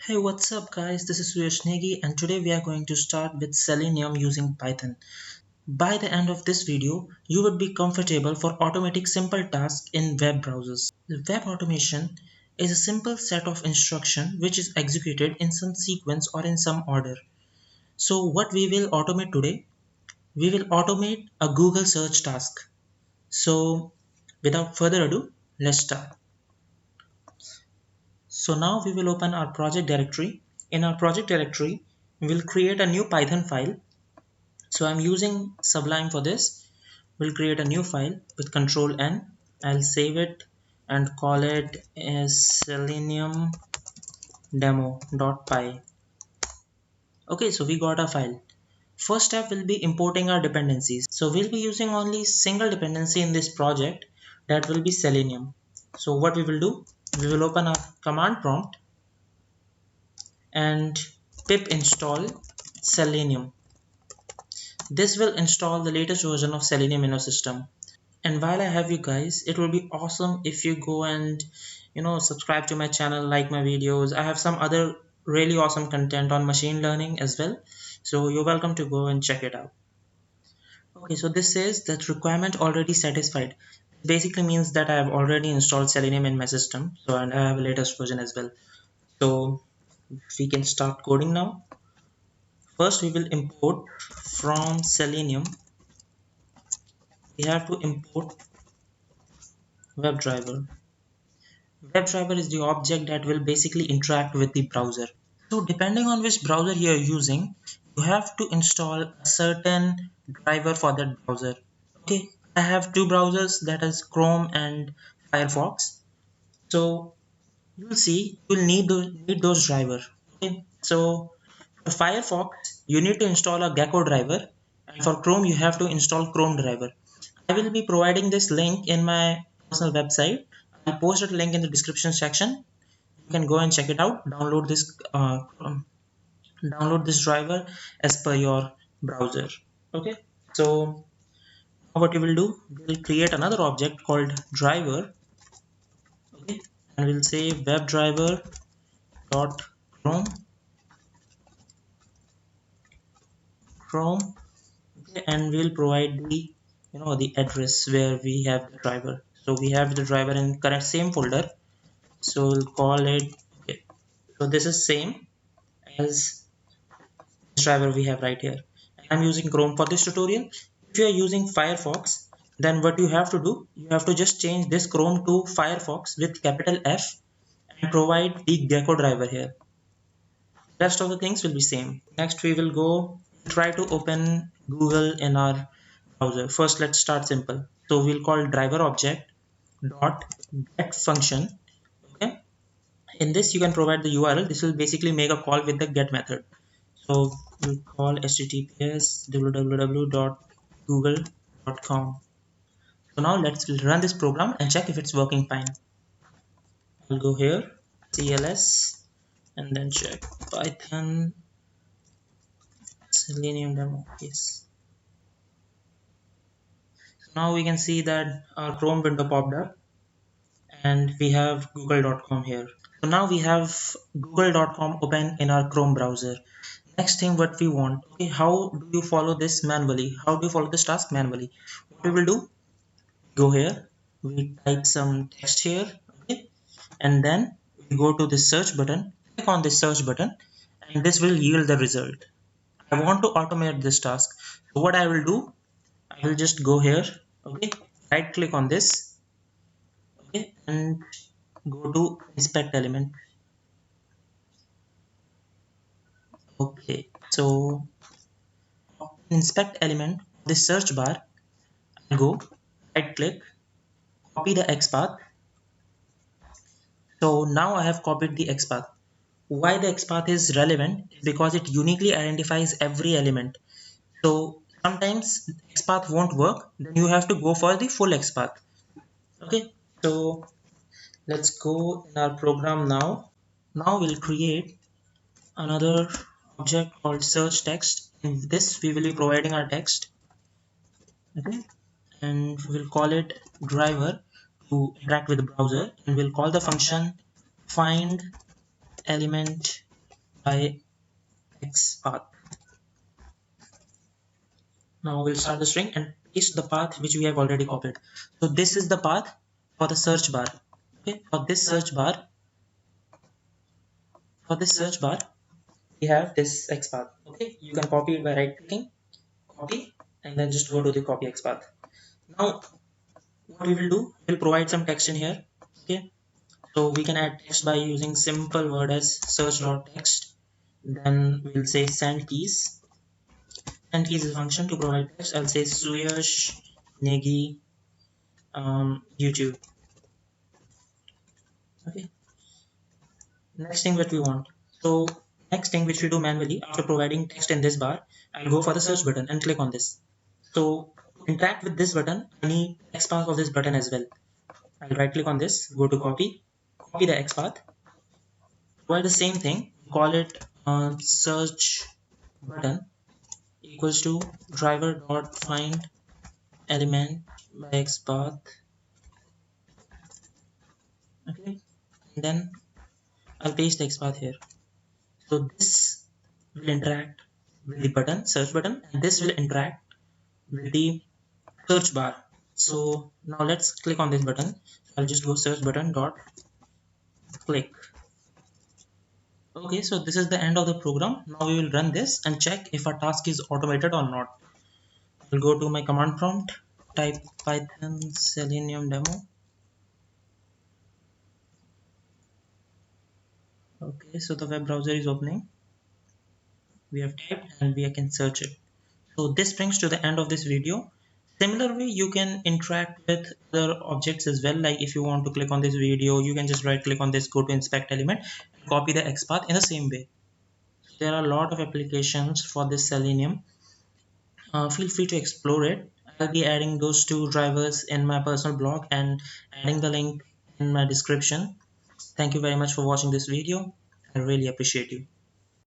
Hey, what's up guys? This is Suyash Negi and today we are going to start with Selenium using Python. By the end of this video, you would be comfortable for automating simple tasks in web browsers. The web automation is a simple set of instructions which is executed in some sequence or in some order. So what we will automate today? We will automate a Google search task. So without further ado, let's start. So now we will open our project directory. In our project directory, we'll create a new Python file. So I'm using Sublime for this. We'll create a new file with Control N. I'll save it and call it as selenium demo.py. Okay, so we got a file. First step will be importing our dependencies. So we'll be using only single dependency in this project, that will be Selenium. So what we will do, we will open our command prompt and pip install Selenium. This will install the latest version of Selenium in your system. And while I have you guys, it will be awesome if you go and subscribe to my channel, like my videos. I have some other really awesome content on machine learning as well, so you're welcome to go and check it out. Okay, so this says that requirement already satisfied. Basically means that I have already installed Selenium in my system, so and I have a latest version as well. So we can start coding now. First we will import from Selenium. We have to import WebDriver. WebDriver is the object that will basically interact with the browser. So depending on which browser you are using, you have to install a certain driver for that browser. Okay, I have two browsers, that is Chrome and Firefox. So you'll see you'll need those driver. Okay, so for Firefox you need to install a Gecko driver, and for Chrome you have to install Chrome driver. I will be providing this link in my personal website. I'll post a link in the description section. You can go and check it out. Download this driver as per your browser. Okay, so what you will do, we'll create another object called driver. Okay, and we'll say webdriver dot chrome. Okay, and we'll provide the address where we have the driver. So we have the driver in current same folder, so we'll call it. Okay, so this is same as this driver we have right here. I'm using Chrome for this tutorial. If you are using Firefox, then what you have to do, you have to just change this Chrome to Firefox with capital F and provide the Gecko driver here. Rest of the things will be same. Next we will go try to open Google in our browser. First let's start simple. So we'll call driver object dot get function. Okay, in this you can provide the URL. This will basically make a call with the get method. So we'll call https www.google.com. So now let's run this program and check if it's working fine. I'll go here, cls, and then check Python Selenium demo. Yes. So now we can see that our Chrome window popped up and we have google.com here. So now we have google.com open in our Chrome browser. Next thing what we want, okay, how do you follow this manually? How do you follow this task manually? What we will do, go here, we type some text here, okay, and then we go to the search button, click on this search button, and this will yield the result. I want to automate this task, so what I will do, I will just go here, okay, right click on this, okay, and go to inspect element. Okay, so inspect element, this search bar, I'll go right click, copy the XPath. So now I have copied the XPath. Why the XPath is relevant is because it uniquely identifies every element. So sometimes XPath won't work, then you have to go for the full XPath. Okay, so let's go in our program now. Now we'll create another object called search text. In this we will be providing our text. Okay, and we'll call it driver to interact with the browser, and we'll call the function find element by X path. Now we'll start the string and paste the path which we have already copied. So this is the path for the search bar. Okay, for this search bar, we have this X path. Okay, you can copy it by right clicking, copy, and then just go to the copy X path. Now, what we will do, we'll provide some text in here. Okay, so we can add text by using simple word as search.text. Then we'll say send keys. Send keys is a function to provide text. I'll say Suyash, Negi, YouTube. Okay. Next thing that we want. So next thing which we do manually after providing text in this bar, I'll go for the search button and click on this. So to interact with this button, I need X path of this button as well. I'll right click on this, go to copy, copy the X path, provide the same thing, call it search button equals to driver dot find element by X path. Okay, and then I'll paste the X path here. So this will interact with the button, search button, and this will interact with the search bar. So now let's click on this button. I'll just go search button dot click. Okay, so this is the end of the program. Now we will run this and check if our task is automated or not. I'll go to my command prompt, type python selenium demo. Okay, so the web browser is opening. We have typed and we can search it. So this brings to the end of this video. Similarly, you can interact with other objects as well. Like if you want to click on this video, you can just right click on this, go to inspect element, and copy the XPath in the same way. There are a lot of applications for this Selenium. Feel free to explore it. I'll be adding those two drivers in my personal blog and adding the link in my description. Thank you very much for watching this video. I really appreciate you.